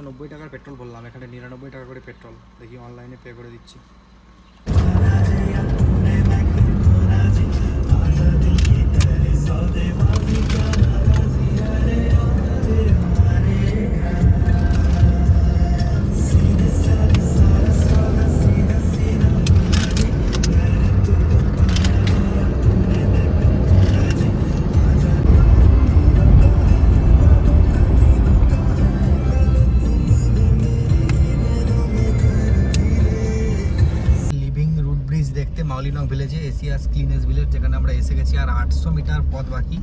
90 টাকার পেট্রোল বললাম, এখানে 99 টাকা করে পেট্রোল। দেখি অনলাইনে পে করে দিচ্ছি। দেখতে মাউলিনং ভিলেজে, এশিয়াস ক্লিনেস্ট ভিলেজ, যেখানে আমরা এসে গেছি। আর 800 মিটার পথ বাকি।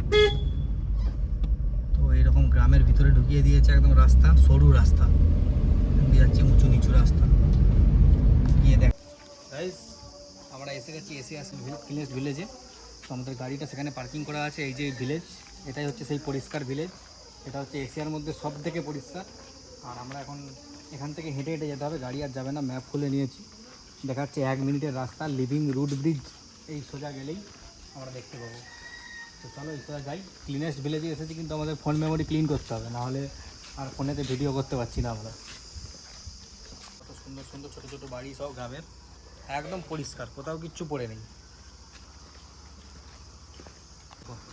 তো এইরকম গ্রামের ভিতরে ঢুকিয়ে দিয়েছে একদম রাস্তা, সরু রাস্তা দিয়ে যাচ্ছি, উঁচু নিচু রাস্তা। গিয়ে দেখ গাইস, আমরা এসে গেছি এশিয়াস ক্লিনেস্ট ভিলেজে। তো আমাদের গাড়িটা সেখানে পার্কিং করা আছে। এই যে ভিলেজ, এটাই হচ্ছে সেই পরিষ্কার ভিলেজ। এটা হচ্ছে এশিয়ার মধ্যে সব থেকে পরিষ্কার। আর আমরা এখন এখান থেকে হেঁটে হেঁটে যেতে হবে, গাড়ি আর যাবে না। ম্যাপ খুলে নিয়েছি, দেখাচ্ছে 1 মিনিটের রাস্তা। লিভিং রুট ব্রিজ, এই সোজা গেলেই আমরা দেখতে পাবো। তো চলো এই সোজা যাই। ক্লিনেস্ট ভিলেজে এসেছি, কিন্তু আমাদের ফোন মেমোরি ক্লিন করতে হবে, নাহলে আর ফোনেতে ভিডিও করতে পারছি না আমরা। কত সুন্দর সুন্দর ছোটো ছোটো বাড়ি সব গ্রামের, একদম পরিষ্কার, কোথাও কিচ্ছু পড়ে নেই।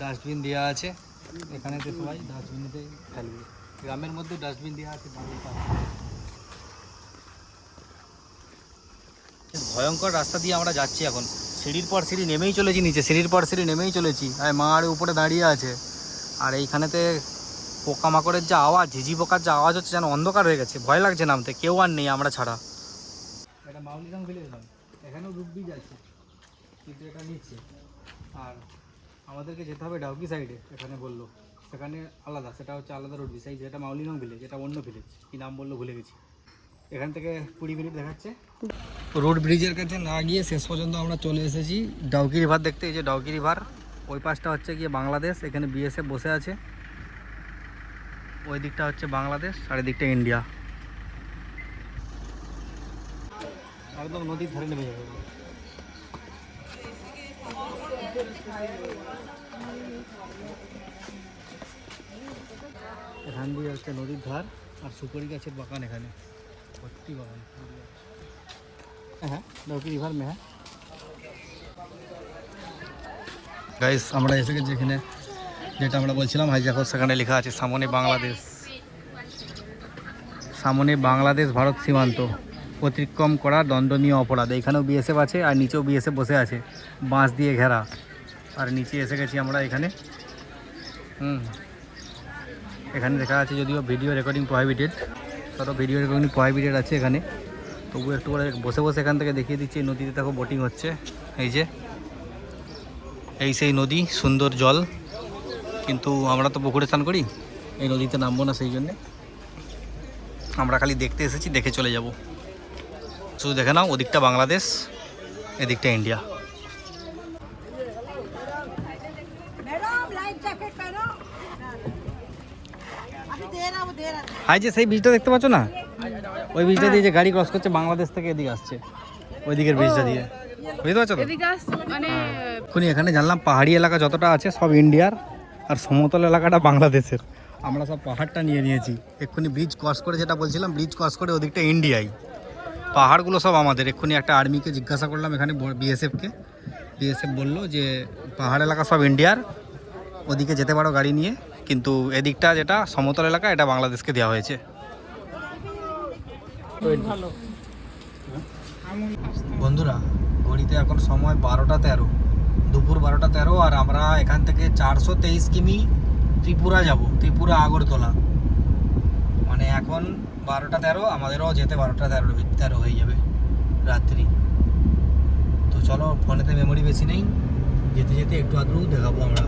ডাস্টবিন দেওয়া আছে এখানেতে, সবাই ডাস্টবিনেতে ফেলবে। গ্রামের মধ্যে ডাস্টবিন দেওয়া আছে বাড়ির পাশে। ভয়ঙ্কর রাস্তা দিয়ে আমরা যাচ্ছি এখন, সিঁড়ির পর সিঁড়ি নেমেই চলেছি নিচে, সিঁড়ির পর সিঁড়ি নেমেই চলেছি। আর মা আর উপরে দাঁড়িয়ে আছে। আর এইখানেতে পোকামাকড়ের যা আওয়াজ, ঝিঝি পোকার যা আওয়াজ হচ্ছে, যেন অন্ধকার হয়ে গেছে, ভয় লাগছে নামতে। কেউ আর নেই আমরা ছাড়া। এটা মাউলিনং ভিলেজ নয়, এখানেও রুট ব্রিজ আছে, কিন্তু এটা নিচে। আর আমাদেরকে যেতে হবে ডাউকি সাইডে, এখানে বললো সেখানে আলাদা, সেটা হচ্ছে আলাদা রুট ব্রিজ। এটা মাউলিনং ভিলেজ, এটা অন্য ভিলেজ, কী নাম বললো ভুলে গেছি। এখান থেকে 20 মিনিট দেখাচ্ছে। রোড ব্রিজের কাছে না গিয়ে শেষ পর্যন্ত আমরা চলে এসেছি ডাউকি রিভার দেখতে। এই যে ডাউকি রিভার, ওই পাশটা হচ্ছে গিয়ে বাংলাদেশ, এখানে বিএসএফ বসে আছে। ওই দিকটা হচ্ছে বাংলাদেশ, আর এদিকটা ইন্ডিয়া। একদম নদীর ধারে নেমে যাবে। এখান দিয়ে হচ্ছে নদীর ধার, আর সুপারি গাছের বাগান এখানে ভর্তি বাগান। হ্যাঁ, ডাউকি রিভার में है গাইস। আমরা এসে গেছি এখানে, যেটা আমরা বলছিলাম হাইজাকর, সেখানে লেখা আছে সামনে বাংলাদেশ। সামনে বাংলাদেশ ভারত সীমান্ত, অতিক্রম করা দণ্ডনীয় অপরাধ। এখানেও বিএসএফ আছে, আর নিচেও বিএসএফ বসে আছে, বাঁশ দিয়ে ঘেরা। আর নিচে এসে গেছি আমরা এখানে। এখানে লেখা আছে, যদিও ভিডিও রেকর্ডিং প্রহিবিটেড, ধরো ভিডিও রেকর্ডিং প্রহিবিটেড আছে এখানে, তবু একটু করে বসে বসে এখান থেকে দেখিয়ে দিচ্ছি। নদীতে দেখো বোটিং হচ্ছে, এই যে এই সেই নদী, সুন্দর জল। কিন্তু আমরা তো পুকুরে স্নান করি, এই নদীতে নামবো না, সেই জন্যে আমরা খালি দেখতে এসেছি, দেখে চলে যাব। শুধু দেখে নাও, ওদিকটা বাংলাদেশ, এদিকটা ইন্ডিয়া। হাই যে সেই ব্রিজটা দেখতে পাচ্ছ না, ওই ব্রিজটা দিয়ে যে গাড়ি ক্রস করছে বাংলাদেশ থেকে এদিকে আসছে, ওই দিকের ব্রিজটা দিয়ে, বুঝতে পারছো তো? এক্ষুনি এখানে জানলাম পাহাড়ি এলাকা যতটা আছে সব ইন্ডিয়ার, আর সমতল এলাকাটা বাংলাদেশের। আমরা সব পাহাড়টা নিয়ে নিয়েছি। এক্ষুনি ব্রিজ ক্রস করে, যেটা বলছিলাম, ব্রিজ ক্রস করে ওদিকটা ইন্ডিয়াই, পাহাড়গুলো সব আমাদের। এক্ষুনি একটা আর্মিকে জিজ্ঞাসা করলাম এখানে, বিএসএফকে, বিএসএফ বললো যে পাহাড় এলাকা সব ইন্ডিয়ার, ওদিকে যেতে পারো গাড়ি নিয়ে, কিন্তু এদিকটা যেটা সমতল এলাকা, এটা বাংলাদেশকে দেওয়া হয়েছে। বন্ধুরা, ঘড়িতে এখন সময় 12টা 13, দুপুর 12টা 13। আর আমরা এখান থেকে 423 কিমি ত্রিপুরা যাব, ত্রিপুরা আগরতলা। মানে এখন 12টা 13, আমাদেরও যেতে 12টা 13 হয়ে যাবে রাত্রি। তো চলো, ফোনেতে মেমোরি বেশি নেই, যেতে যেতে একটু আধটু দেখাবো আমরা।